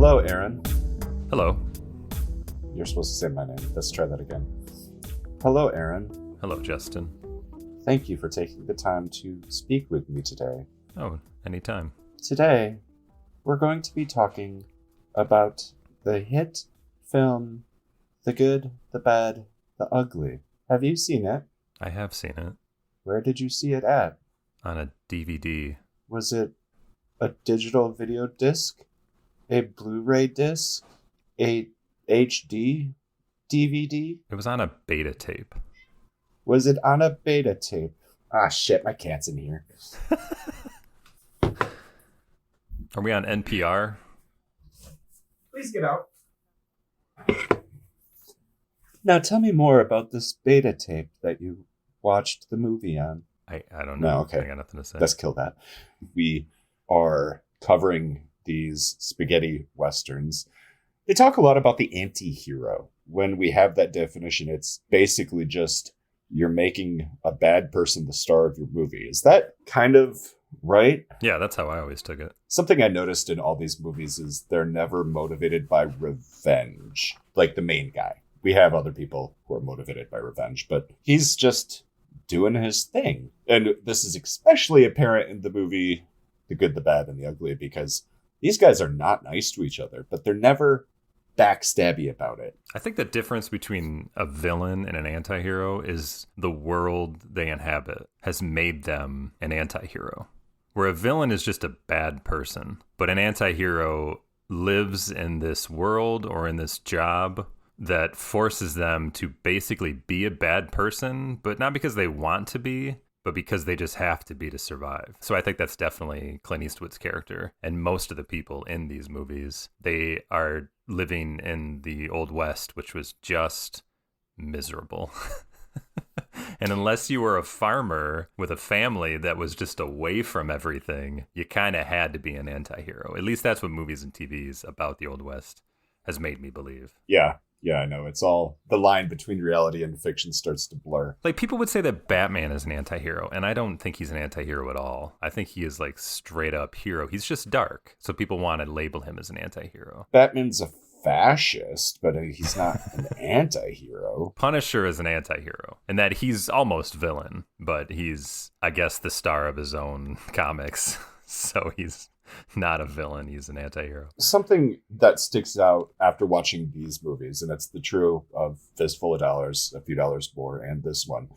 Hello, Aaron. Hello. You're supposed to say my name. Let's try that again. Hello, Aaron. Hello, Justin. Thank you for taking the time to speak with me today. Oh, anytime. Today, we're going to be talking about the hit film, The Good, the Bad, the Ugly. Have you seen it? I have seen it. Where did you see it at? On a DVD. Was it a digital video disc? A Blu-ray disc? A HD DVD? It was on a beta tape. Was it on a beta tape? Ah, shit, my cat's in here. Are we on NPR? Please get out. Now tell me more about this beta tape that you watched the movie on. I don't know. No, okay. I got nothing to say. Let's kill that. We are covering these spaghetti westerns. They talk a lot about the anti-hero. When we have that definition, it's basically just you're making a bad person the star of your movie. Is that kind of right? Yeah, that's how I always took it. Something I noticed in all these movies is they're never motivated by revenge, like the main guy. We have other people who are motivated by revenge, but he's just doing his thing. And this is especially apparent in the movie The Good, the Bad, and the Ugly, because these guys are not nice to each other, but they're never backstabby about it. I think the difference between a villain and an anti-hero is the world they inhabit has made them an anti-hero. Where a villain is just a bad person, but an anti-hero lives in this world or in this job that forces them to basically be a bad person, but not because they want to be, but because they just have to be to survive. So I think that's definitely Clint Eastwood's character. And most of the people in these movies, they are living in the Old West, which was just miserable. And unless you were a farmer with a family that was just away from everything, you kind of had to be an anti-hero. At least that's what movies and TVs about the Old West has made me believe. Yeah, I know. It's all the line between reality and fiction starts to blur. Like, people would say that Batman is an anti-hero, and I don't think he's an anti-hero at all. I think he is like straight up hero. He's just dark, so people want to label him as an anti-hero. Batman's a fascist, but he's not an anti-hero. Punisher is an anti-hero, and that he's almost villain, but he's, I guess, the star of his own comics, so he's not a villain, he's an anti-hero. Something that sticks out after watching these movies, and it's the true of Fistful of Dollars, A Few Dollars More, and this one,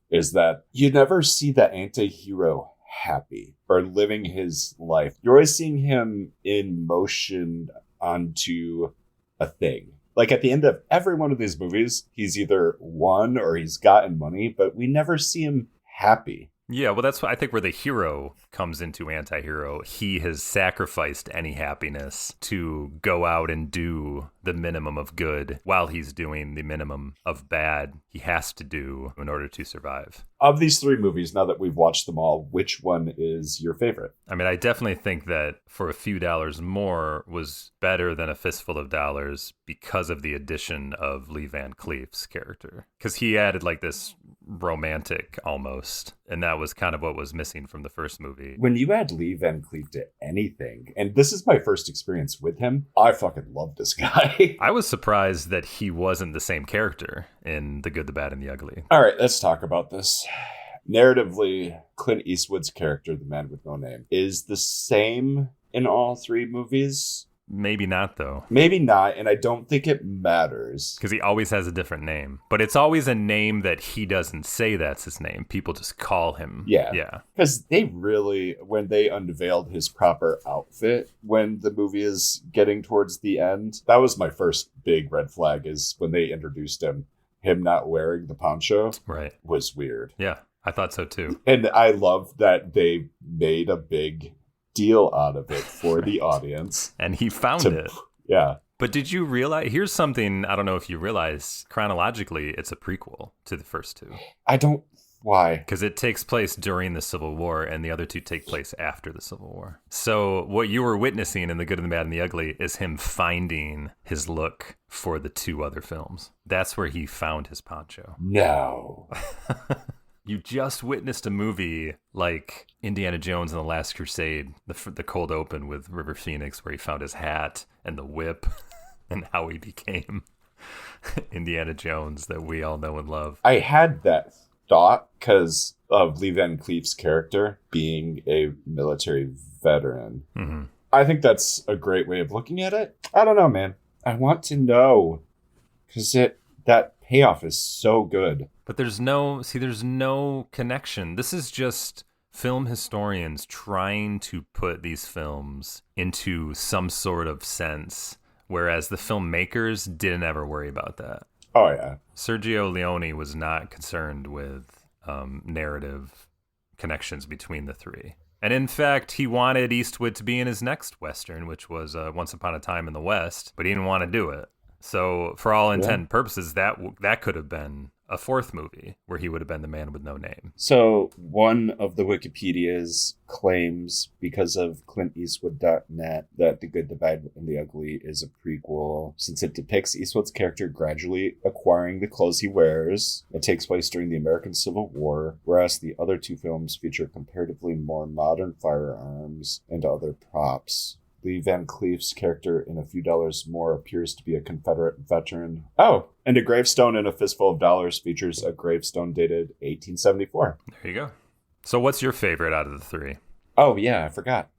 is that you never see that anti-hero happy or living his life. You're always seeing him in motion onto a thing. Like at the end of every one of these movies, he's either won or he's gotten money, but we never see him happy. Yeah, well, that's what I think where the hero comes into anti-hero. He has sacrificed any happiness to go out and do the minimum of good while he's doing the minimum of bad he has to do in order to survive. Of these three movies, now that we've watched them all, which one is your favorite? I mean, I definitely think that For a Few Dollars More was better than A Fistful of Dollars because of the addition of Lee Van Cleef's character. Because he added like this romantic almost, and that was kind of what was missing from the first movie. When you add Lee Van Cleef to anything, and this is my first experience with him, I fucking love this guy. I was surprised that he wasn't the same character in The Good, the Bad, and the Ugly. All right, let's talk about this. Narratively, Clint Eastwood's character, the man with no name, is the same in all three movies. Maybe not, though. Maybe not, and I don't think it matters. Because he always has a different name. But it's always a name that he doesn't say that's his name. People just call him. Yeah. Because they really, when they unveiled his proper outfit, when the movie is getting towards the end, that was my first big red flag, is when they introduced him not wearing the poncho. Right. Was weird. Yeah, I thought so too. And I love that they made a big deal out of it for the audience. And he found it. Yeah. But did you realize, here's something, I don't know if you realize, chronologically, it's a prequel to the first two. I don't, why? Because it takes place during the Civil War, and the other two take place after the Civil War. So what you were witnessing in The Good and the Bad and the Ugly is him finding his look for the two other films. That's where he found his poncho. No. You just witnessed a movie like Indiana Jones and the Last Crusade, the cold open with River Phoenix, where he found his hat and the whip and how he became Indiana Jones that we all know and love. I had that thought because of Lee Van Cleef's character being a military veteran. Mm-hmm. I think that's a great way of looking at it. I don't know, man. I want to know because that payoff is so good. But there's no connection. This is just film historians trying to put these films into some sort of sense, whereas the filmmakers didn't ever worry about that. Oh, yeah. Sergio Leone was not concerned with narrative connections between the three. And in fact, he wanted Eastwood to be in his next Western, which was Once Upon a Time in the West, but he didn't want to do it. So for all intent and purposes, that could have been a fourth movie where he would have been the man with no name. So one of the Wikipedias claims, because of ClintEastwood.net, that The Good, the Bad, and the Ugly is a prequel, since it depicts Eastwood's character gradually acquiring the clothes he wears. It takes place during the American Civil War, whereas the other two films feature comparatively more modern firearms and other props. Lee Van Cleef's character in A Few Dollars More appears to be a Confederate veteran. Oh, and A Gravestone in A Fistful of Dollars features a gravestone dated 1874. There you go. So what's your favorite out of the three? Oh, yeah, I forgot.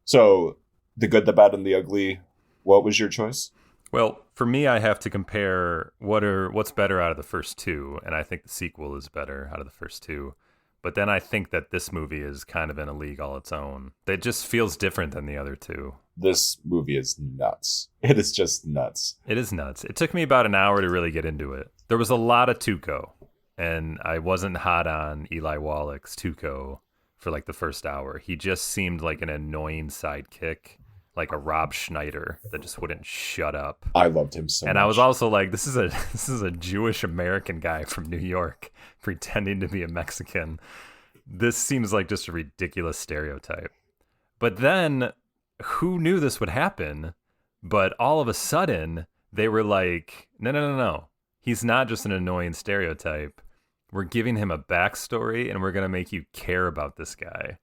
So, The Good, the Bad, and the Ugly, what was your choice? Well, for me, I have to compare what's better out of the first two, and I think the sequel is better out of the first two. But then I think that this movie is kind of in a league all its own. It just feels different than the other two. This movie is nuts. It is just nuts. It is nuts. It took me about an hour to really get into it. There was a lot of Tuco, and I wasn't hot on Eli Wallach's Tuco for like the first hour. He just seemed like an annoying sidekick, like a Rob Schneider that just wouldn't shut up. I loved him so much. And I was also like, this is a Jewish American guy from New York pretending to be a Mexican. This seems like just a ridiculous stereotype. But then who knew this would happen? But all of a sudden they were like, no. He's not just an annoying stereotype. We're giving him a backstory and we're going to make you care about this guy.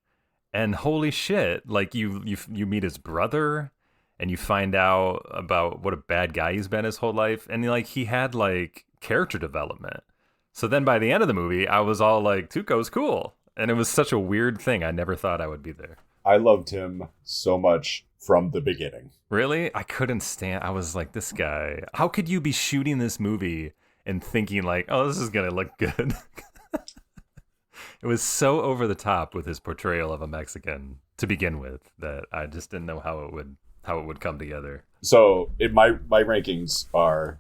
And holy shit, like you meet his brother and you find out about what a bad guy he's been his whole life. And like he had like character development. So then by the end of the movie, I was all like, Tuco's cool. And it was such a weird thing. I never thought I would be there. I loved him so much from the beginning. Really? I couldn't stand. I was like, this guy. How could you be shooting this movie and thinking like, oh, this is going to look good? It was so over the top with his portrayal of a Mexican to begin with that I just didn't know how it would come together. So my rankings are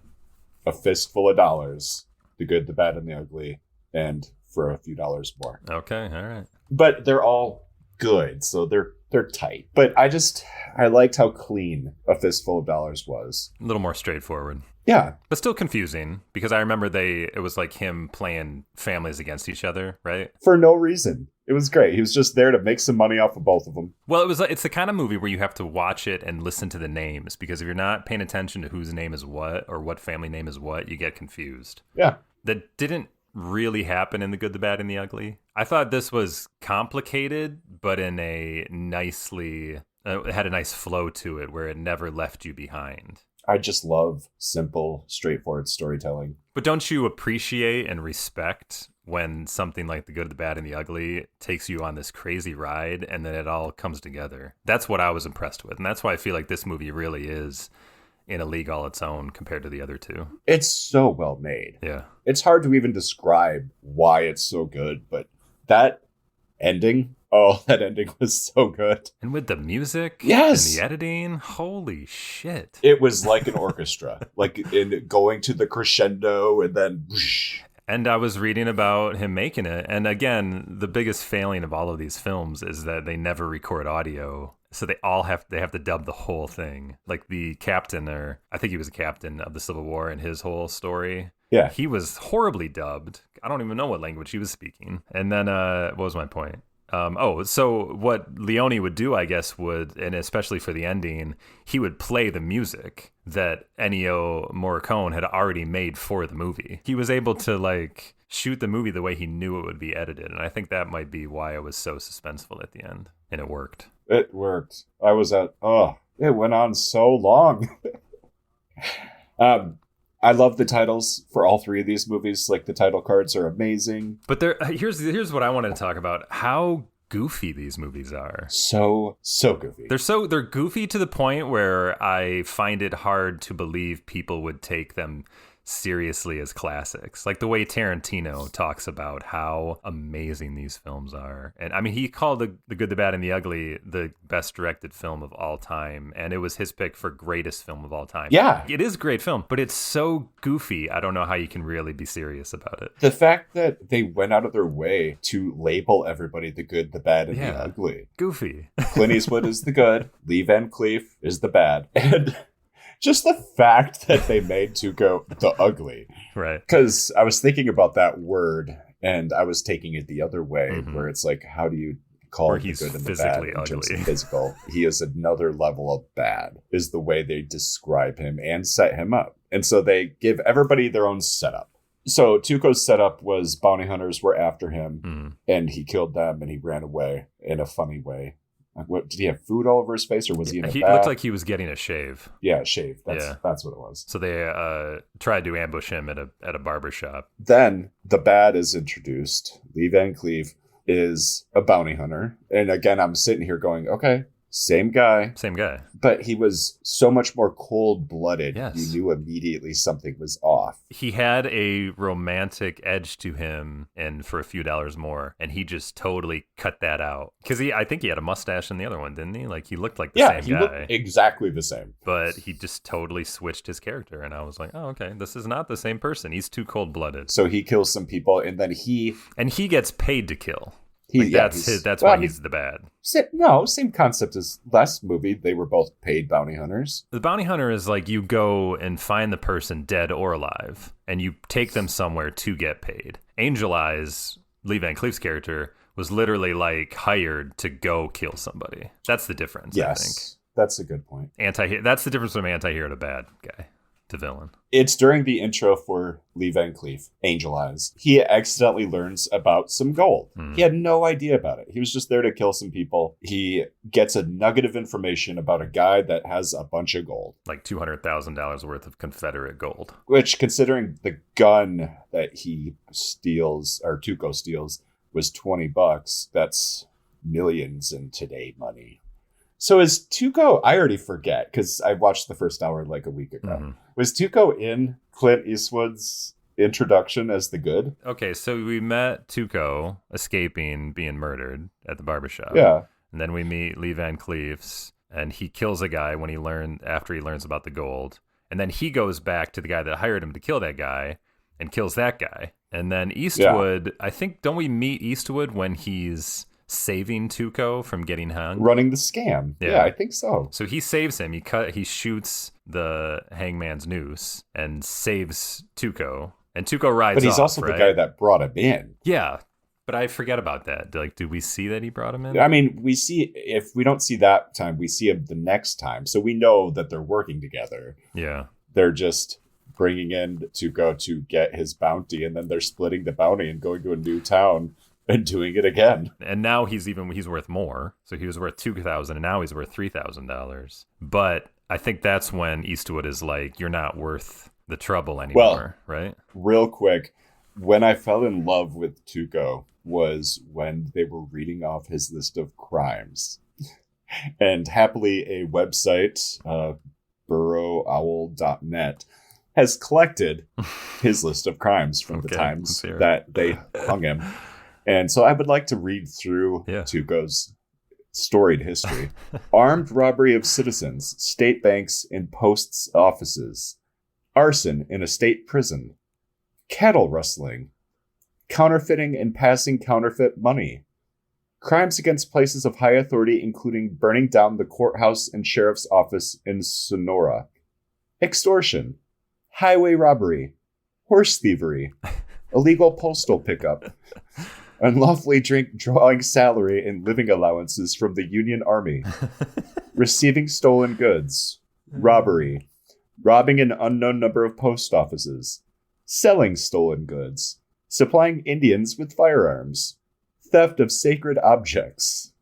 A Fistful of Dollars, The Good, the Bad, and the Ugly, and For a Few Dollars More. Okay, all right. But they're all good, so they're tight. But I liked how clean A Fistful of Dollars was. A little more straightforward. Yeah. But still confusing, because I remember it was like him playing families against each other, right? For no reason. It was great. He was just there to make some money off of both of them. Well, it's the kind of movie where you have to watch it and listen to the names, because if you're not paying attention to whose name is what or what family name is what, you get confused. Yeah. That didn't really happen in The Good, the Bad, and the Ugly. I thought this was complicated, but in a nicely... it had a nice flow to it where it never left you behind. I just love simple, straightforward storytelling. But don't you appreciate and respect when something like The Good, the Bad, and the Ugly takes you on this crazy ride and then it all comes together? That's what I was impressed with. And that's why I feel like this movie really is in a league all its own compared to the other two. It's so well made. Yeah. It's hard to even describe why it's so good, but that ending... Oh, that ending was so good. And with the music, yes, and the editing, holy shit. It was like an orchestra, like in going to the crescendo and then... whoosh. And I was reading about him making it. And again, the biggest failing of all of these films is that they never record audio. So they have to dub the whole thing. Like the captain, or I think he was a captain of the Civil War in his whole story. Yeah. He was horribly dubbed. I don't even know what language he was speaking. And then, what was my point? So what Leone would do, I guess, and especially for the ending, he would play the music that Ennio Morricone had already made for the movie. He was able to, like, shoot the movie the way he knew it would be edited. And I think that might be why it was so suspenseful at the end. And it worked. It worked. It went on so long. I love the titles for all three of these movies. Like, the title cards are amazing. But here's what I wanted to talk about. How goofy these movies are. So goofy. They're goofy to the point where I find it hard to believe people would take them seriously as classics. Like the way Tarantino talks about how amazing these films are. And I mean, he called The Good, the Bad, and the Ugly the best directed film of all time. And it was his pick for greatest film of all time. Yeah. It is a great film, but it's so goofy. I don't know how you can really be serious about it. The fact that they went out of their way to label everybody the good, the bad, and the ugly. Goofy. Clint Eastwood is the good. Lee Van Cleef is the bad. And just the fact that they made Tuco the ugly. Right. Because I was thinking about that word and I was taking it the other way, where it's like, how do you call the good and the bad in terms of physical? He is another level of bad, is the way they describe him and set him up. And so they give everybody their own setup. So Tuco's setup was bounty hunters were after him and he killed them and he ran away in a funny way. What, did he have food all over his face, or was he in a He bath? looked like he was getting a shave. Yeah, shave. That's what it was. So they tried to ambush him at a barber shop. Then the bad is introduced. Lee Van Cleef is a bounty hunter. And again, I'm sitting here going, okay, same guy. But he was so much more cold-blooded. Yes. You knew immediately something was off. He had a romantic edge to him, and for a few dollars more, and he just totally cut that out. Because I think he had a mustache in the other one, didn't he? Like, he looked like the same guy. Yeah, he looked exactly the same. But he just totally switched his character, and I was like, oh, okay, this is not the same person. He's too cold-blooded. So he kills some people, and then he gets paid to kill. That's why he's the bad. Same concept as last movie. They were both paid bounty hunters. The bounty hunter is like, you go and find the person dead or alive, and you take them somewhere to get paid. Angel Eyes, Lee Van Cleef's character, was literally like hired to go kill somebody. That's the difference. Yes, I think that's a good point. That's the difference from anti-hero to bad guy to villain. It's during the intro for Lee Van Cleef, Angel Eyes. He accidentally learns about some gold. He had no idea about it. He was just there to kill some people. He gets a nugget of information about a guy that has a bunch of gold. Like $200,000 worth of Confederate gold. Which, considering the gun that he steals, or Tuco steals, was $20, that's millions in today money. So is Tuco, I already forget, because I watched the first hour like a week ago. Was Tuco in Clint Eastwood's introduction as the good? Okay, so we met Tuco escaping being murdered at the barbershop. Yeah. And then we meet Lee Van Cleef's, and he kills a guy after he learns about the gold. And then he goes back to the guy that hired him to kill that guy and kills that guy. And then Eastwood, I think, don't we meet Eastwood when he's saving Tuco from getting hung? Running the scam. Yeah, I think so. So he saves him. He shoots the hangman's noose and saves Tuco. And Tuco rides off. But he's also the guy that brought him in. Yeah. But I forget about that. Like, did we see that he brought him in? I mean, if we don't see that time, we see him the next time. So we know that they're working together. Yeah. They're just bringing in Tuco to get his bounty, and then they're splitting the bounty and going to a new town and doing it again. And now he's worth more. So he was worth $2,000 and now he's worth $3,000. But I think that's when Eastwood is like, you're not worth the trouble anymore, right? Real quick, when I fell in love with Tuco was when they were reading off his list of crimes. And happily, a website, burrowowl.net, has collected his list of crimes from the times that they hung him. And so I would like to read through Tuco's storied history. Armed robbery of citizens, state banks and posts offices, arson in a state prison, cattle rustling, counterfeiting and passing counterfeit money, crimes against places of high authority, including burning down the courthouse and sheriff's office in Sonora, extortion, highway robbery, horse thievery, illegal postal pickup, unlawfully drawing salary and living allowances from the Union Army, receiving stolen goods, robbery, robbing an unknown number of post offices, selling stolen goods, supplying Indians with firearms, theft of sacred objects,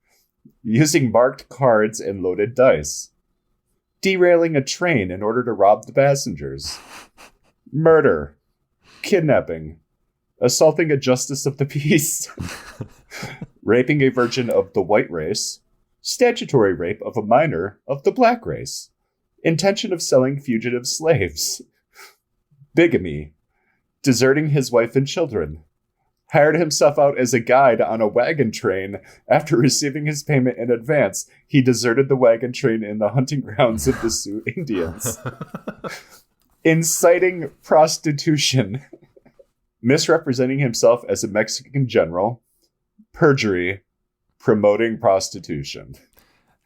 using marked cards and loaded dice, derailing a train in order to rob the passengers, murder, kidnapping, assaulting a justice of the peace, raping a virgin of the white race, statutory rape of a minor of the black race, intention of selling fugitive slaves, bigamy, deserting his wife and children, hired himself out as a guide on a wagon train. After receiving his payment in advance, he deserted the wagon train in the hunting grounds of the Sioux Indians, inciting prostitution, misrepresenting himself as a Mexican general, perjury, promoting prostitution.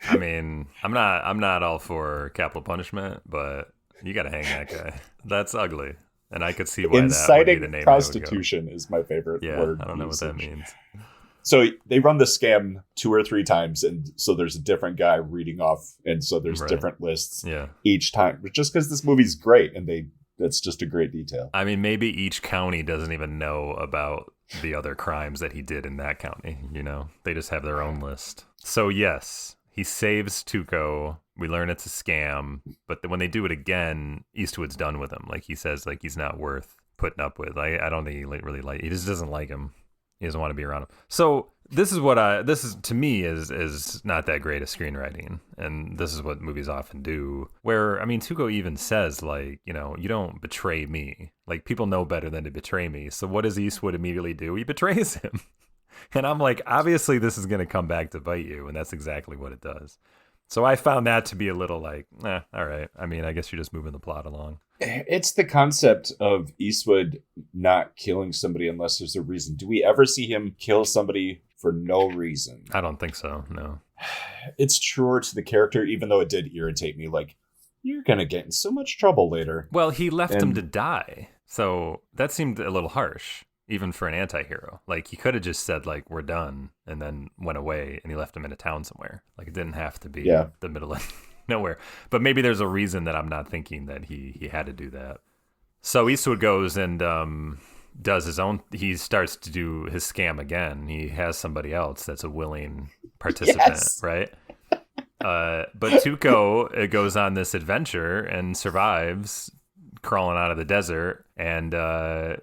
I mean, I'm not all for capital punishment, but you got to hang that guy. That's ugly. And I could see why that would be the name. Prostitution is my favorite word. I don't know what that means. So they run the scam 2 or 3 times, and so there's a different guy reading off, and so there's different lists each time. But just because this movie's great, and that's just a great detail. I mean, maybe each county doesn't even know about the other crimes that he did in that county. You know, they just have their own list. So yes, he saves Tuco. We learn it's a scam, but when they do it again, Eastwood's done with him. Like he says, like he's not worth putting up with. I don't think he really he just doesn't like him. He doesn't want to be around him. So this is to me is not that great a screenwriting, and this is what movies often do. Where I mean, Tuco even says like, you know, you don't betray me. Like people know better than to betray me. So what does Eastwood immediately do? He betrays him, and I'm like, obviously this is going to come back to bite you, and that's exactly what it does. So I found that to be a little like, all right. I mean, I guess you're just moving the plot along. It's the concept of Eastwood not killing somebody unless there's a reason. Do we ever see him kill somebody for no reason? I don't think so, no. It's truer to the character, even though it did irritate me. Like, you're going to get in so much trouble later. Well, he left him to die. So that seemed a little harsh, even for an anti-hero. Like, he could have just said, like, we're done, and then went away, and he left him in a town somewhere. Like, it didn't have to be the middle of nowhere. But maybe there's a reason that I'm not thinking that he had to do that. So Eastwood goes and does his own. He starts to do his scam again. He has somebody else that's a willing participant, right? But Tuco goes on this adventure and survives, crawling out of the desert, and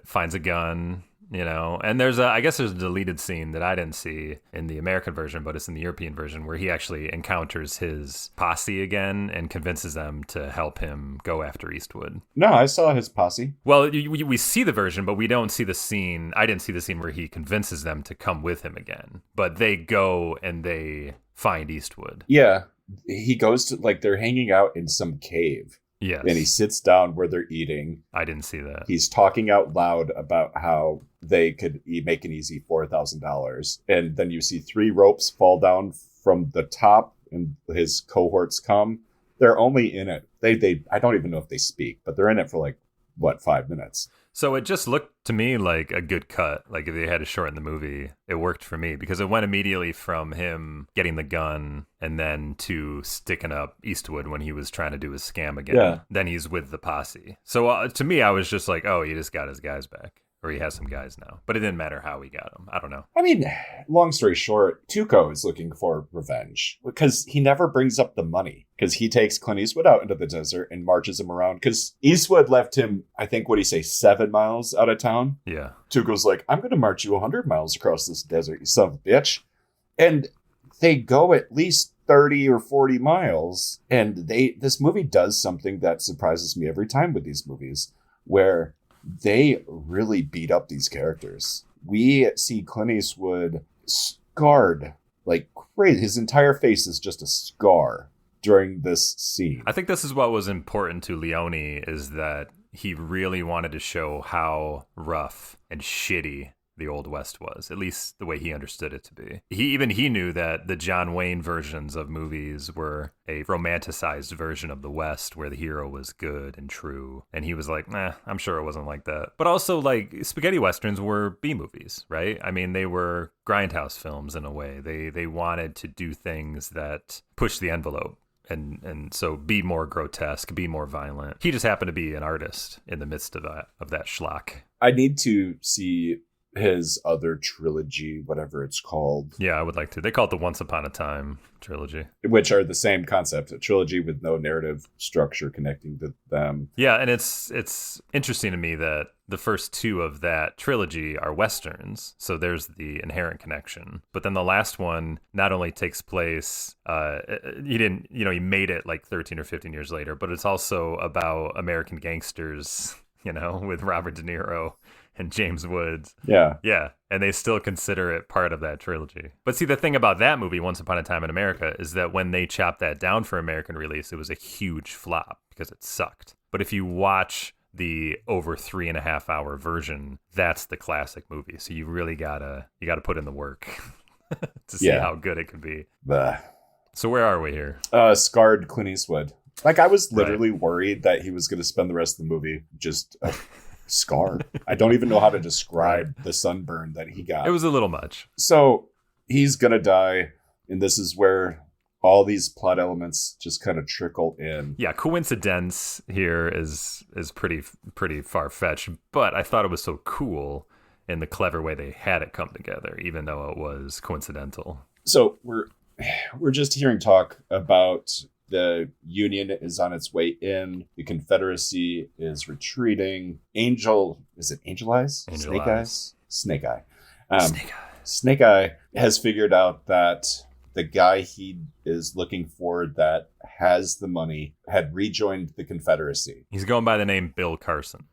finds a gun. You know, and I guess there's a deleted scene that I didn't see in the American version, but it's in the European version where he actually encounters his posse again and convinces them to help him go after Eastwood. No, I saw his posse. Well, we see the version, but we don't see the scene. I didn't see the scene where he convinces them to come with him again, but they go and they find Eastwood. Yeah, he goes to, like, they're hanging out in some cave. Yes. And he sits down where they're eating. I didn't see that. He's talking out loud about how they could make an easy $4,000. And then you see 3 ropes fall down from the top, and his cohorts come. They're only in it. They I don't even know if they speak, but they're in it for like, 5 minutes. So it just looked to me like a good cut. Like if they had to shorten the movie, it worked for me because it went immediately from him getting the gun and then to sticking up Eastwood when he was trying to do his scam again. Yeah. Then he's with the posse. So to me, I was just like, oh, he just got his guys back. Or he has some guys now. But it didn't matter how he got them. I don't know. I mean, long story short, Tuco is looking for revenge because he never brings up the money. Because he takes Clint Eastwood out into the desert and marches him around. Because Eastwood left him, I think, 7 miles out of town? Yeah. Tuco's like, I'm going to march you 100 miles across this desert, you son of a bitch. And they go at least 30 or 40 miles. And this movie does something that surprises me every time with these movies, where they really beat up these characters. We see Clint Eastwood scarred like crazy. His entire face is just a scar during this scene. I think this is what was important to Leone, is that he really wanted to show how rough and shitty the Old West was, at least the way he understood it to be. He knew that the John Wayne versions of movies were a romanticized version of the West where the hero was good and true. And he was like, nah, I'm sure it wasn't like that. But also, like, spaghetti westerns were B movies, right? I mean, they were grindhouse films in a way. They wanted to do things that push the envelope. And so be more grotesque, be more violent. He just happened to be an artist in the midst of that schlock. I need to see his other trilogy, whatever it's called. Yeah, I would like to. They call it the Once Upon a Time trilogy. Which are the same concept, a trilogy with no narrative structure connecting to them. Yeah, and it's interesting to me that the first two of that trilogy are Westerns, so there's the inherent connection. But then the last one not only takes place, he made it like 13 or 15 years later, but it's also about American gangsters, with Robert De Niro and James Woods. Yeah. Yeah. And they still consider it part of that trilogy. But see, the thing about that movie, Once Upon a Time in America, is that when they chopped that down for American release, it was a huge flop because it sucked. But if you watch the over 3.5 hour version, that's the classic movie. So you really gotta put in the work to see how good it could be. Bah. So where are we here? Scarred Clint Eastwood. Like, I was literally worried that he was going to spend the rest of the movie just scarred. I don't even know how to describe the sunburn that he got. It was a little much. So he's going to die, and this is where all these plot elements just kind of trickle in. Yeah, coincidence here is pretty far-fetched, but I thought it was so cool in the clever way they had it come together, even though it was coincidental. So we're just hearing talk about the Union is on its way in. The Confederacy is retreating. Is it Angel Eyes? Snake Eyes? Snake Eye. Snake Eye has figured out that the guy he is looking for that has the money had rejoined the Confederacy. He's going by the name Bill Carson.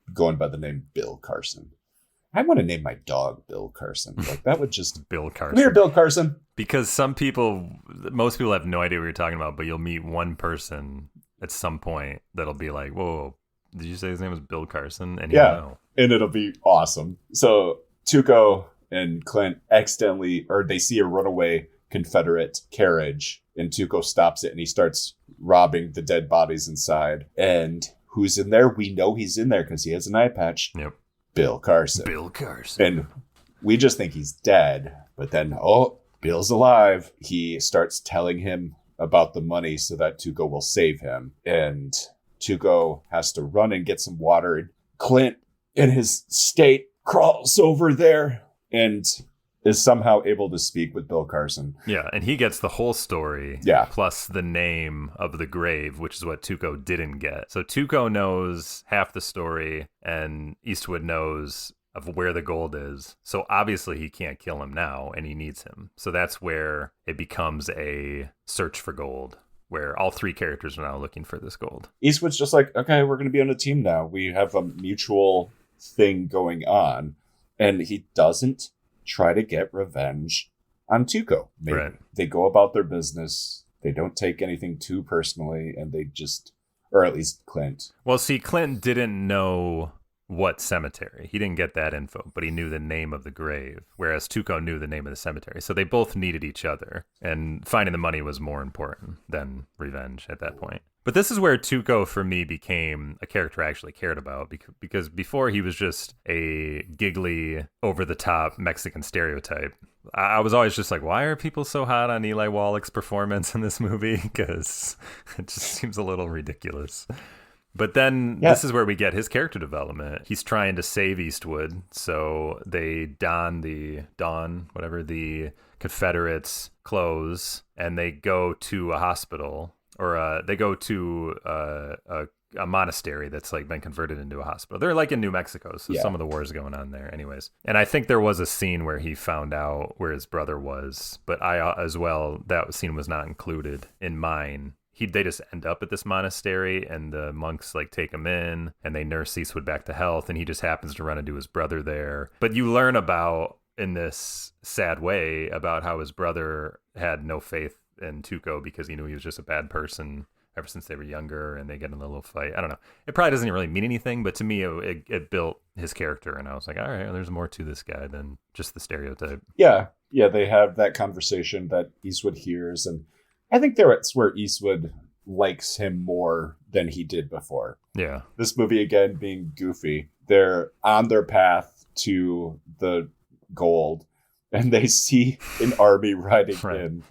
I want to name my dog Bill Carson. Like, that would just... Bill Carson. Come here, Bill Carson. Because most people have no idea what you're talking about, but you'll meet one person at some point that'll be like, whoa, did you say his name was Bill Carson? And yeah, know. And it'll be awesome. So Tuco and Clint they see a runaway Confederate carriage, and Tuco stops it, and he starts robbing the dead bodies inside. And who's in there? We know he's in there because he has an eye patch. Yep. Bill Carson. And we just think he's dead. But then, Bill's alive. He starts telling him about the money so that Tuco will save him. And Tuco has to run and get some water. And Clint, in his state, crawls over there and is somehow able to speak with Bill Carson. Yeah, and he gets the whole story. Yeah. Plus the name of the grave, which is what Tuco didn't get. So Tuco knows half the story, and Eastwood knows of where the gold is. So obviously he can't kill him now, and he needs him. So that's where it becomes a search for gold, where all three characters are now looking for this gold. Eastwood's just like, okay, we're going to be on a team now. We have a mutual thing going on. And he doesn't try to get revenge on Tuco. They go about their business. They don't take anything too personally, and they just, or at least Clint. Well, see, Clint didn't know what cemetery. He didn't get that info, but he knew the name of the grave, whereas Tuco knew the name of the cemetery. So they both needed each other, and finding the money was more important than revenge at that point. But this is where Tuco, for me, became a character I actually cared about, because before he was just a giggly, over-the-top Mexican stereotype. I was always just like, why are people so hot on Eli Wallach's performance in this movie? Because it just seems a little ridiculous. But then This is where we get his character development. He's trying to save Eastwood, so they don the Confederates' clothes, and they go to a hospital. Or they go to a monastery that's like been converted into a hospital. They're like in New Mexico, so some of the war is going on there anyways. And I think there was a scene where he found out where his brother was, but that scene was not included in mine. They just end up at this monastery, and the monks like take him in, and they nurse Eastwood back to health, and he just happens to run into his brother there. But you learn about, in this sad way, about how his brother had no faith in Tuco because he knew he was just a bad person ever since they were younger, and they get in a little fight. I don't know. It probably doesn't really mean anything, but to me, it built his character, and I was like, all right, there's more to this guy than just the stereotype. Yeah, they have that conversation that Eastwood hears, and I think that's where Eastwood likes him more than he did before. Yeah. This movie, again, being goofy, they're on their path to the gold, and they see an army riding in.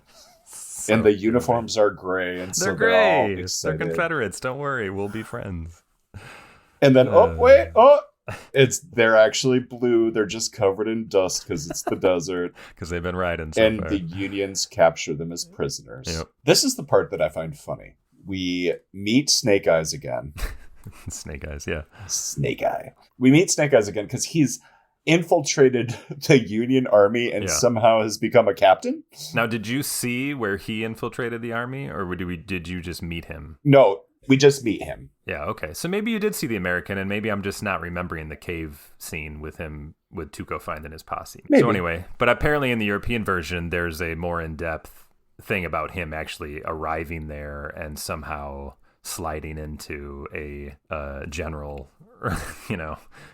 So and the uniforms are gray, and so they're all excited. They're Confederates. Don't worry, we'll be friends. And then, They're actually blue. They're just covered in dust because it's the desert. Because they've been riding so and far. The Unions capture them as prisoners. Yep. This is the part that I find funny. We meet Snake Eyes again. Snake Eyes, yeah. Snake Eye. We meet Snake Eyes again because he's infiltrated the Union army and somehow has become a captain. Now, did you see where he infiltrated the army, or did you just meet him? No, we just meet him. Yeah, okay. So maybe you did see the American, and maybe I'm just not remembering the cave scene with Tuco finding his posse. Maybe. So anyway, but apparently in the European version, there's a more in-depth thing about him actually arriving there and somehow sliding into a general,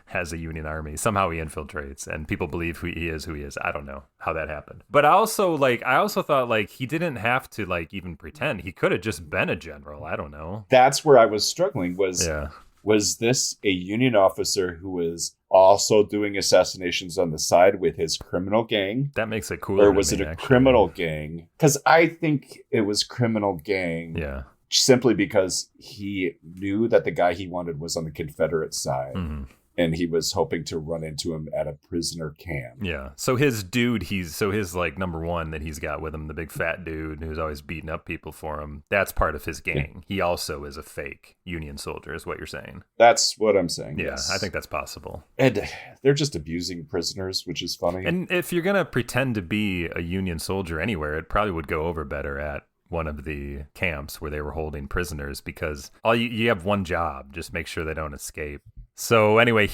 has a Union army. Somehow he infiltrates, and people believe who he is. I don't know how that happened. But I also thought he didn't have to even pretend. He could have just been a general. I don't know. That's where I was struggling. Was this a Union officer who was also doing assassinations on the side with his criminal gang? That makes it cooler. Or was it a criminal gang? Because I think it was criminal gang. Yeah. Simply because he knew that the guy he wanted was on the Confederate side. Mm-hmm. And he was hoping to run into him at a prisoner camp. Yeah. So his dude, his number one that he's got with him, the big fat dude who's always beating up people for him, that's part of his gang. He also is a fake Union soldier, is what you're saying. That's what I'm saying. Yeah, yes. I think that's possible. And they're just abusing prisoners, which is funny. And if you're going to pretend to be a Union soldier anywhere, it probably would go over better at one of the camps where they were holding prisoners, because you have one job, just make sure they don't escape. So anyway,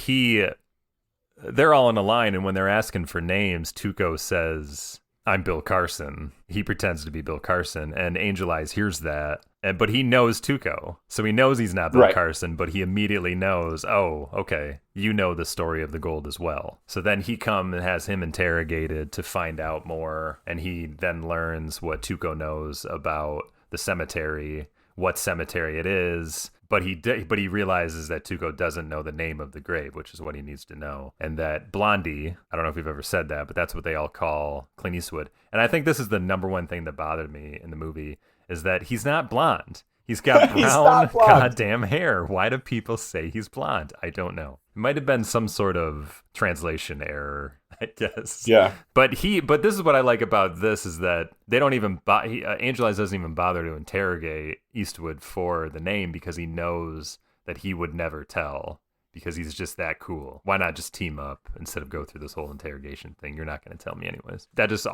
they're all in a line, and when they're asking for names, Tuco says, "I'm Bill Carson." He pretends to be Bill Carson, and Angel Eyes hears that, but he knows Tuco. So he knows he's not Bill Carson, but he immediately knows, oh, okay, you know the story of the gold as well. So then he comes and has him interrogated to find out more, and he then learns what Tuco knows about the cemetery, what cemetery it is, but he realizes that Tuco doesn't know the name of the grave, which is what he needs to know. And that Blondie, I don't know if we've ever said that, but that's what they all call Clint Eastwood. And I think this is the number one thing that bothered me in the movie, is that he's not blonde. He's got brown goddamn hair. Why do people say he's blonde? I don't know. It might have been some sort of translation error, I guess. Yeah. But this is what I like about this, is that they don't even Angel Eyes doesn't even bother to interrogate Eastwood for the name, because he knows that he would never tell, because he's just that cool. Why not just team up instead of go through this whole interrogation thing? You're not going to tell me anyways. That is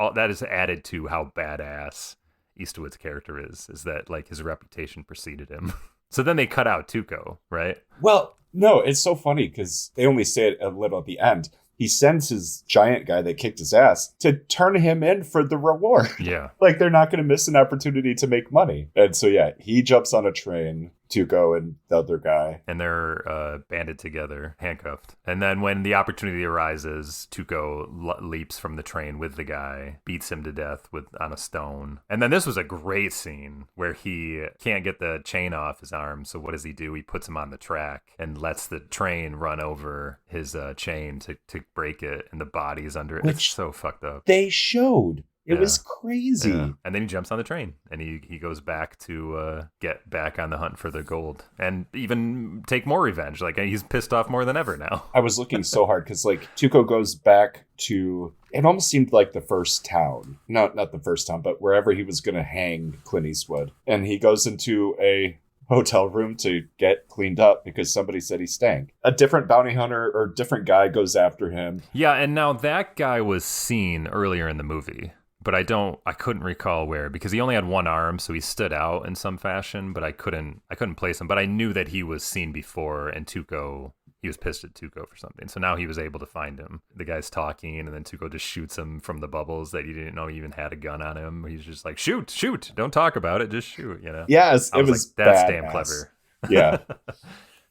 added to how badass Eastwood's character is that his reputation preceded him. So then they cut out Tuco, right? Well, no, it's so funny because they only say it a little at the end. He sends his giant guy that kicked his ass to turn him in for the reward. Yeah. They're not going to miss an opportunity to make money. And so, yeah, he jumps on a train, Tuco and the other guy. And they're banded together, handcuffed. And then when the opportunity arises, Tuco leaps from the train with the guy, beats him to death on a stone. And then this was a great scene where he can't get the chain off his arm. So what does he do? He puts him on the track and lets the train run over his chain to break it, and the body's under it. It's so fucked up. They showed. It was crazy. Yeah. And then he jumps on the train, and he goes back to get back on the hunt for the gold, and even take more revenge. He's pissed off more than ever now. I was looking so hard because Tuco goes back to, it almost seemed like the first town. Not the first town, but wherever he was going to hang Clint Eastwood. And he goes into a hotel room to get cleaned up because somebody said he stank. A different bounty hunter or different guy goes after him. Yeah, and now that guy was seen earlier in the movie, but I couldn't recall where, because he only had one arm, so he stood out in some fashion, but I couldn't place him. But I knew that he was seen before, and he was pissed at Tuco for something. So now he was able to find him. The guy's talking, and then Tuco just shoots him from the bubbles that he didn't know he even had a gun on him. He's just like, shoot, don't talk about it, just shoot, Yes, it was that's damn clever. Yeah.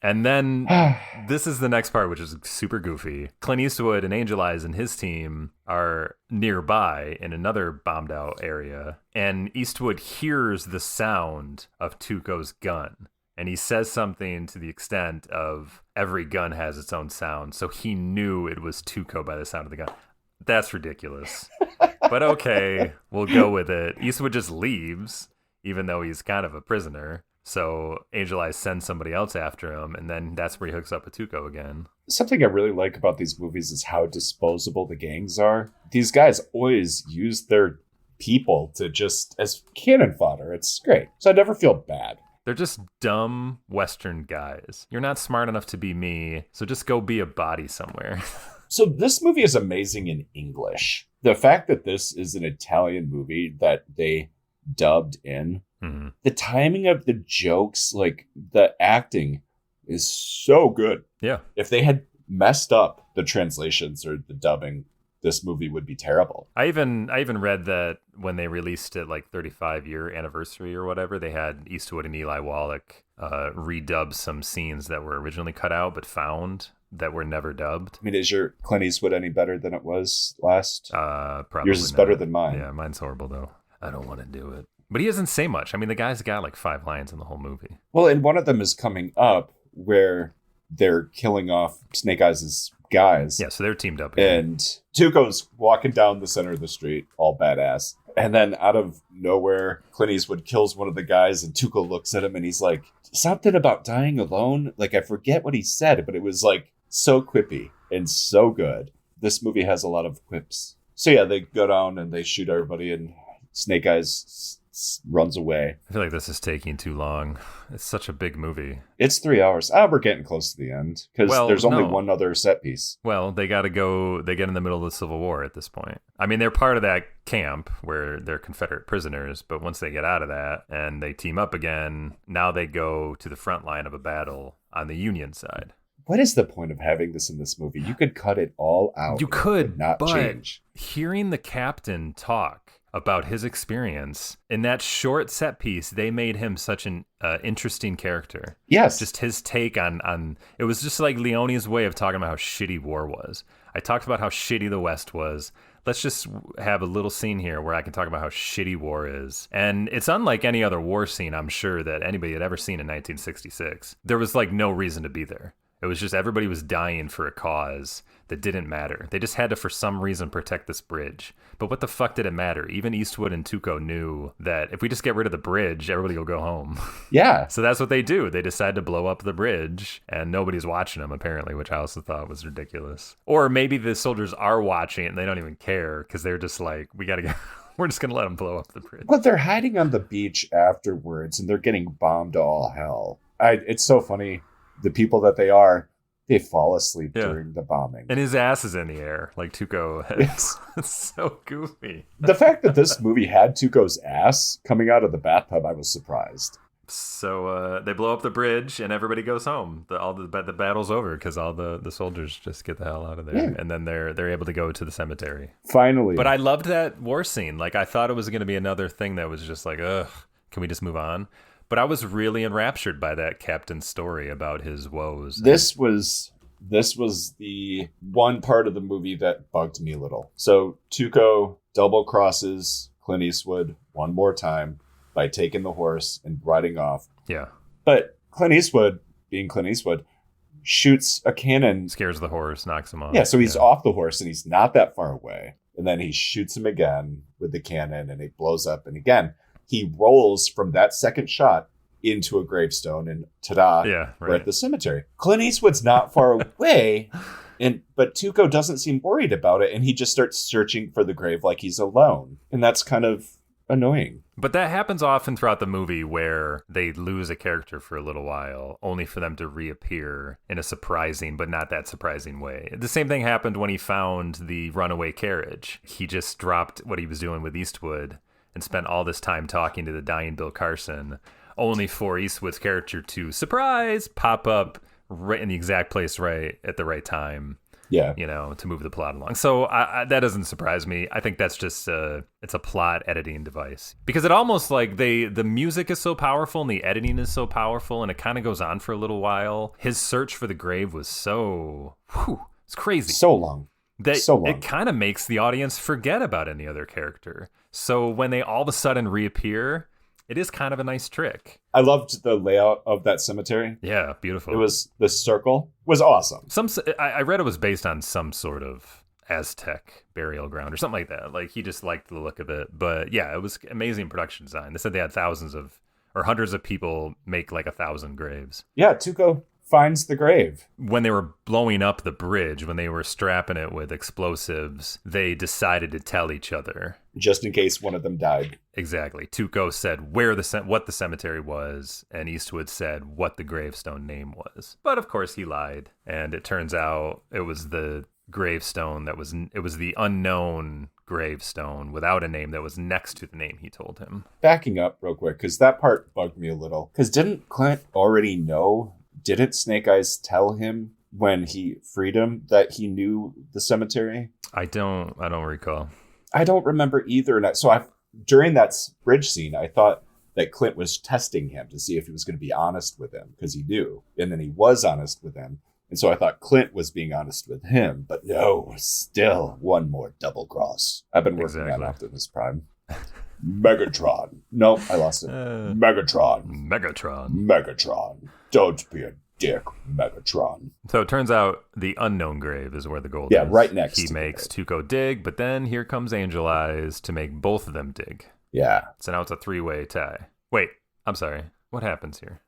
And then this is the next part, which is super goofy. Clint Eastwood and Angel Eyes and his team are nearby in another bombed out area, and Eastwood hears the sound of Tuco's gun. And he says something to the extent of, every gun has its own sound. So he knew it was Tuco by the sound of the gun. That's ridiculous. But okay, we'll go with it. Eastwood just leaves, even though he's kind of a prisoner. So Angel Eyes sends somebody else after him, and then that's where he hooks up with Tuco again. Something I really like about these movies is how disposable the gangs are. These guys always use their people to just as cannon fodder. It's great. So I never feel bad. They're just dumb Western guys. You're not smart enough to be me, so just go be a body somewhere. So this movie is amazing in English. The fact that this is an Italian movie that they dubbed in, the timing of the jokes, like the acting is so good. Yeah. If they had messed up the translations or the dubbing, this movie would be terrible. I even read that when they released it, like 35-year anniversary or whatever, they had Eastwood and Eli Wallach redub some scenes that were originally cut out but found that were never dubbed. I mean, is your Clint Eastwood any better than it was last? Probably Yours is not. better than mine. Yeah, mine's horrible though. I don't want to do it. But he doesn't say much. I mean, the guy's got like 5 lines in the whole movie. Well, and one of them is coming up where they're killing off Snake Eyes' guys. Yeah, so they're teamed up again. And Tuco's walking down the center of the street, all badass. And then out of nowhere, Clint Eastwood kills one of the guys, and Tuco looks at him and he's like, something about dying alone? Like, I forget what he said, but it was like so quippy and so good. This movie has a lot of quips. So yeah, they go down and they shoot everybody, and Snake Eyes runs away. I feel like this is taking too long. It's such a big movie. It's 3 hours. We're getting close to the end because there's only one other set piece. Well, they got to go. They get in the middle of the Civil War at this point. I mean, they're part of that camp where they're Confederate prisoners, but once they get out of that and they team up again, now they go to the front line of a battle on the Union side. What is the point of having this in this movie? You could cut it all out. You could not but change. Hearing the captain talk about his experience in that short set piece, they made him such an interesting character. Yes. Just his take on it was just like Leone's way of talking about how shitty war was. I talked about how shitty the West was. Let's just have a little scene here where I can talk about how shitty war is. And it's unlike any other war scene, I'm sure, that anybody had ever seen in 1966. There was like no reason to be there. It was just everybody was dying for a cause that didn't matter. They just had to, for some reason, protect this bridge. But what the fuck did it matter? Even Eastwood and Tuco knew that if we just get rid of the bridge, everybody will go home. Yeah. So that's what they do. They decide to blow up the bridge, and nobody's watching them, apparently, which I also thought was ridiculous. Or maybe the soldiers are watching it and they don't even care because they're just like, we got to get... We're just going to let them blow up the bridge. But they're hiding on the beach afterwards, and they're getting bombed to all hell. It's so funny. The people that they fall asleep during the bombing. And his ass is in the air, like Tuco. It's so goofy. The fact that this movie had Tuco's ass coming out of the bathtub, I was surprised. So they blow up the bridge, and everybody goes home. The battle's over because all the soldiers just get the hell out of there. Yeah. And then they're able to go to the cemetery. Finally. But I loved that war scene. Like, I thought it was going to be another thing that was just like, ugh, can we just move on? But I was really enraptured by that captain's story about his woes. This was the one part of the movie that bugged me a little. So Tuco double crosses Clint Eastwood one more time by taking the horse and riding off. Yeah. But Clint Eastwood, being Clint Eastwood, shoots a cannon. Scares the horse, knocks him off. Yeah, so he's off the horse and he's not that far away. And then he shoots him again with the cannon and it blows up. And again, he rolls from that second shot into a gravestone and ta-da, we're at the cemetery. Clint Eastwood's not far away, but Tuco doesn't seem worried about it, and he just starts searching for the grave like he's alone. And that's kind of annoying. But that happens often throughout the movie where they lose a character for a little while, only for them to reappear in a surprising, but not that surprising way. The same thing happened when he found the runaway carriage. He just dropped what he was doing with Eastwood and spent all this time talking to the dying Bill Carson, only for Eastwood's character to, surprise, pop up right in the exact place right at the right time. Yeah. To move the plot along. So that doesn't surprise me. I think that's just it's a plot editing device. Because it almost like the music is so powerful and the editing is so powerful and it kind of goes on for a little while. His search for the grave was it's crazy. So long. It kind of makes the audience forget about any other character. So when they all of a sudden reappear, it is kind of a nice trick. I loved the layout of that cemetery. Yeah, beautiful. It was, the circle was awesome. I read it was based on some sort of Aztec burial ground or something like that. Like, he just liked the look of it. But yeah, it was amazing production design. They said they had thousands of or hundreds of people make like 1,000 graves. Yeah, Tuco finds the grave. When they were blowing up the bridge, when they were strapping it with explosives, they decided to tell each other. Just in case one of them died. Exactly. Tuco said what the cemetery was, and Eastwood said what the gravestone name was. But of course he lied, and it turns out it was the gravestone it was the unknown gravestone without a name that was next to the name he told him. Backing up real quick, because that part bugged me a little. Because didn't Clint already know? Didn't Snake Eyes tell him when he freed him that he knew the cemetery? I don't recall. I don't remember either. And so during that bridge scene, I thought that Clint was testing him to see if he was going to be honest with him, because he knew. And then he was honest with him. And so I thought Clint was being honest with him. But no, still one more double cross. I've been working on Optimus Prime. Megatron. Nope, I lost it. Megatron. Don't be a dick, Megatron. So it turns out the unknown grave is where the gold is. Yeah, right next He makes Tuco dig, but then here comes Angel Eyes to make both of them dig. Yeah. So now it's a 3-way tie. Wait, I'm sorry. What happens here?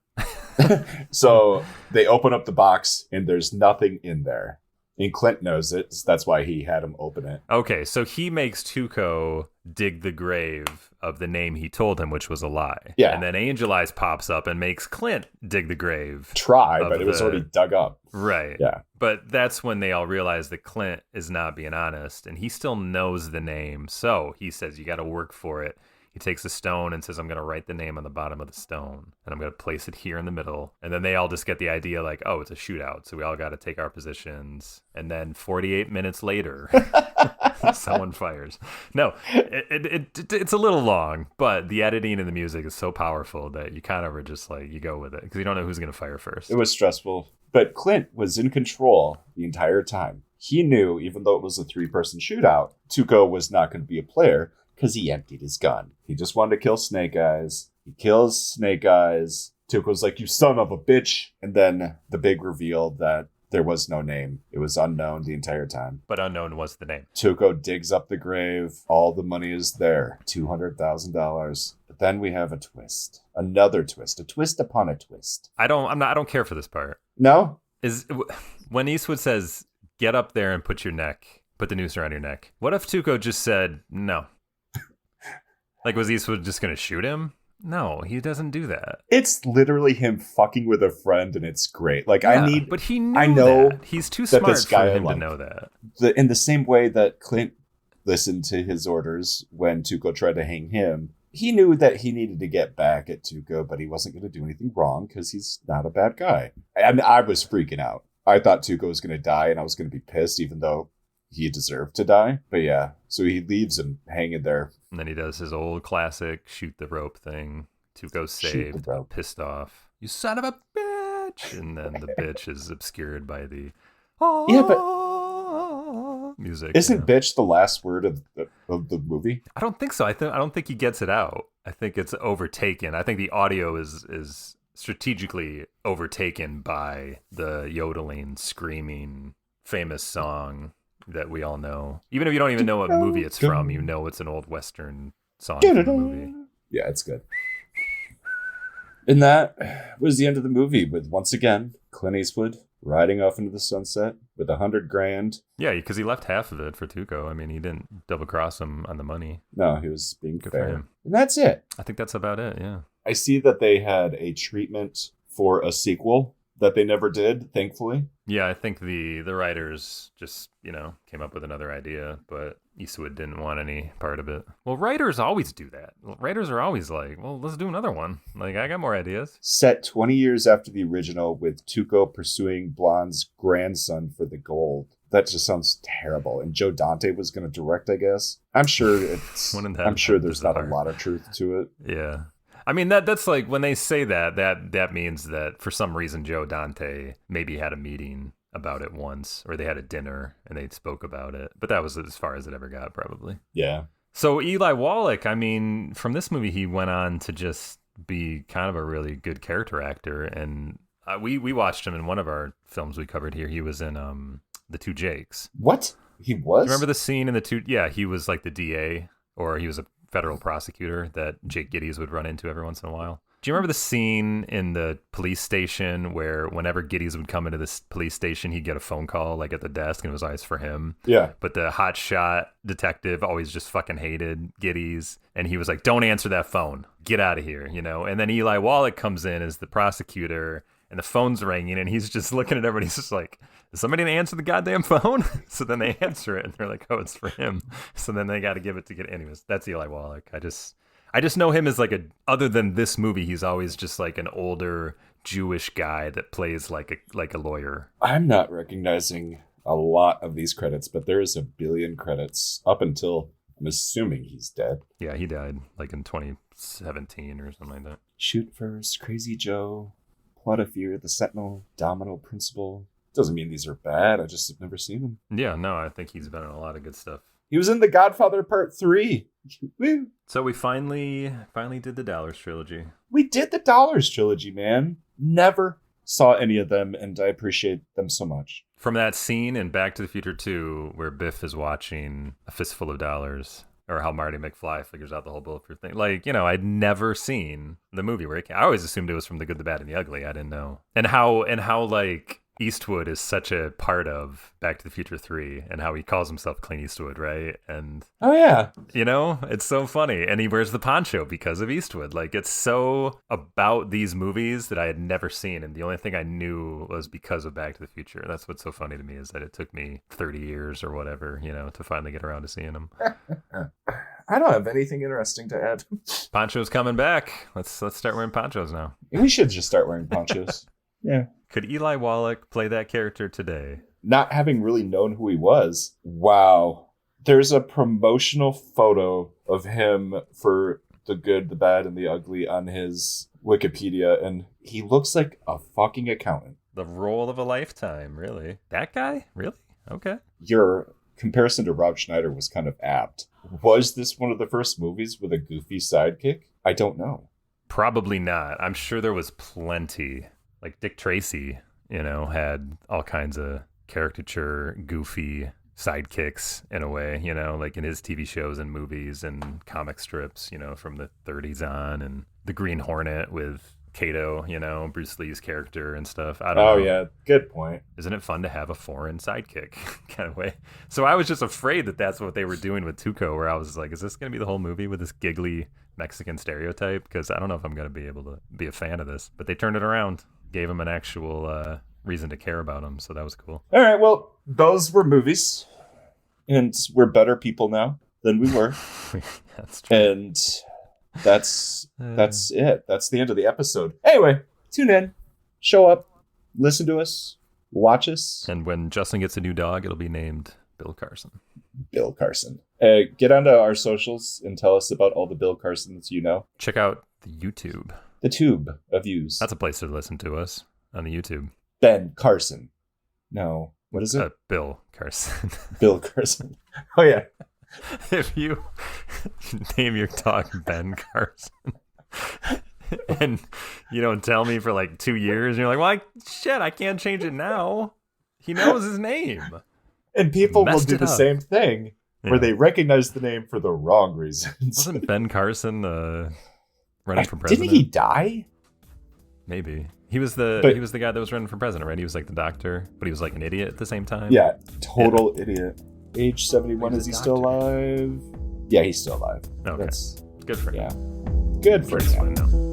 So they open up the box and there's nothing in there. And Clint knows it. So that's why he had him open it. Okay, so he makes Tuco dig the grave of the name he told him, which was a lie. Yeah. And then Angel Eyes pops up and makes Clint dig the grave. But it was already dug up. Right. Yeah. But that's when they all realize that Clint is not being honest, and he still knows the name. So he says, you got to work for it. He takes a stone and says, I'm going to write the name on the bottom of the stone, and I'm going to place it here in the middle. And then they all just get the idea like, oh, it's a shootout, so we all got to take our positions. And then 48 minutes later, someone fires. No, it's a little long, but the editing and the music is so powerful that you kind of are just like, you go with it, because you don't know who's going to fire first. It was stressful. But Clint was in control the entire time. He knew, even though it was a 3-person shootout, Tuco was not going to be a player, because he emptied his gun. He just wanted to kill Snake Eyes. He kills Snake Eyes. Tuco's like, you son of a bitch. And then the big reveal that there was no name. It was unknown the entire time. But unknown was the name. Tuco digs up the grave. All the money is there. $200,000. But then we have a twist. Another twist. A twist upon a twist. I don't care for this part. No? When Eastwood says, get up there and put the noose around your neck. What if Tuco just said no? Like, was Eastwood just going to shoot him? No, he doesn't do that. It's literally him fucking with a friend, and it's great. Like, yeah, but he knew that. He's too smart for him to know that. In the same way that Clint listened to his orders when Tuco tried to hang him, he knew that he needed to get back at Tuco, but he wasn't going to do anything wrong because he's not a bad guy. And I was freaking out. I thought Tuco was going to die, and I was going to be pissed, even though he deserved to die. But yeah, so he leaves him hanging there. And then he does his old classic shoot the rope thing. Tuco's saved, pissed off. You son of a bitch! And then the bitch is obscured by the music. Isn't bitch the last word of the movie? I don't think so. I don't think he gets it out. I think it's overtaken. I think the audio is strategically overtaken by the yodeling, screaming, famous song that we all know. Even if you don't even know what movie it's from, you know it's an old Western song from the movie. Yeah, it's good. And that was the end of the movie with, once again, Clint Eastwood riding off into the sunset with $100,000. Yeah, because he left half of it for Tuco. I mean, he didn't double cross him on the money. No, he was being Good fair. for him. And that's it. I think that's about it, yeah. I see that they had a treatment for a sequel that they never did, thankfully. Yeah, I think the writers just, came up with another idea, but Eastwood didn't want any part of it. Well, writers always do that. Writers are always like, well, let's do another one. Like, I got more ideas. Set 20 years after the original, with Tuco pursuing Blonde's grandson for the gold. That just sounds terrible. And Joe Dante was going to direct, I guess. I'm sure there's not a lot of truth to it. Yeah. I mean, that's like, when they say that means that for some reason Joe Dante maybe had a meeting about it once, or they had a dinner and they spoke about it. But that was as far as it ever got, probably. Yeah. So Eli Wallach, I mean, from this movie, he went on to just be kind of a really good character actor. And we watched him in one of our films we covered here. He was in The Two Jakes. What? He was? Remember the scene in The Two? Yeah, he was like the DA, or he was a federal prosecutor that Jake Gittes would run into every once in a while. Do you remember the scene in the police station where whenever Giddys would come into this police station, he'd get a phone call like at the desk and it was always for him? Yeah. But the hotshot detective always just fucking hated Giddys. And he was like, don't answer that phone. Get out of here, you know? And then Eli Wallach comes in as the prosecutor and the phone's ringing and he's just looking at everybody. He's just like, is somebody going to answer the goddamn phone? So then they answer it and they're like, oh, it's for him. So then they got to give it to get. Anyways, that's Eli Wallach. I just know him as like other than this movie, he's always just like an older Jewish guy that plays like a lawyer. I'm not recognizing a lot of these credits, but there is a billion credits up until I'm assuming he's dead. Yeah, he died like in 2017 or something like that. Shoot First, Crazy Joe, Plot of Fear, The Sentinel, Domino Principle. Doesn't mean these are bad. I just have never seen them. Yeah, no, I think he's been in a lot of good stuff. He was in The Godfather Part 3. Woo. So we finally did the Dollars trilogy. We did the Dollars trilogy, man. Never saw any of them, and I appreciate them so much. From that scene in Back to the Future 2 where Biff is watching A Fistful of Dollars, or how Marty McFly figures out the whole bulletproof thing. Like, you know, I'd never seen the movie where I always assumed it was from The Good, the Bad, and the Ugly. I didn't know. And how like Eastwood is such a part of Back to the Future 3 and how he calls himself Clint Eastwood, right? And oh yeah, you know, it's so funny. And he wears the poncho because of Eastwood. Like, it's so about these movies that I had never seen, and the only thing I knew was because of Back to the Future. That's what's so funny to me, is that it took me 30 years or whatever, you know, to finally get around to seeing them. I don't have anything interesting to add. Poncho's coming back. Let's start wearing ponchos now. We should just start wearing ponchos. Yeah. Could Eli Wallach play that character today? Not having really known who he was. Wow. There's a promotional photo of him for The Good, the Bad, and the Ugly on his Wikipedia, and he looks like a fucking accountant. The role of a lifetime, really. That guy? Really? Okay. Your comparison to Rob Schneider was kind of apt. Was this one of the first movies with a goofy sidekick? I don't know. Probably not. I'm sure there was plenty. Like Dick Tracy, you know, had all kinds of caricature, goofy sidekicks in a way, you know, like in his TV shows and movies and comic strips, you know, from the 30s on, and The Green Hornet with Kato, you know, Bruce Lee's character and stuff. I don't know. Oh, yeah. Good point. Isn't it fun to have a foreign sidekick kind of way? So I was just afraid that that's what they were doing with Tuco, where I was like, is this going to be the whole movie with this giggly Mexican stereotype? Because I don't know if I'm going to be able to be a fan of this. But they turned it around. Gave him an actual reason to care about him, so that was cool. All right, well, those were movies, and we're better people now than we were. That's true. And that's it. That's the end of the episode. Anyway, tune in, show up, listen to us, watch us. And when Justin gets a new dog, it'll be named Bill Carson. Bill Carson. Get onto our socials and tell us about all the Bill Carsons you know. Check out the YouTube. The tube of views. That's a place to listen to us on the YouTube. Ben Carson. No. What is it? Bill Carson. Bill Carson. Oh, yeah. If you name your dog Ben Carson and you don't tell me for like 2 years, and you're like, well, shit, I can't change it now. He knows his name. And people will do the same thing where they recognize the name for the wrong reasons. Wasn't Ben Carson running for president? Didn't he die? Maybe. He was the guy that was running for president, right? He was like the doctor, but he was like an idiot at the same time. Yeah, total idiot. Age 71, is he still alive? Yeah, he's still alive. Okay. That's good for him. Yeah. Good for him.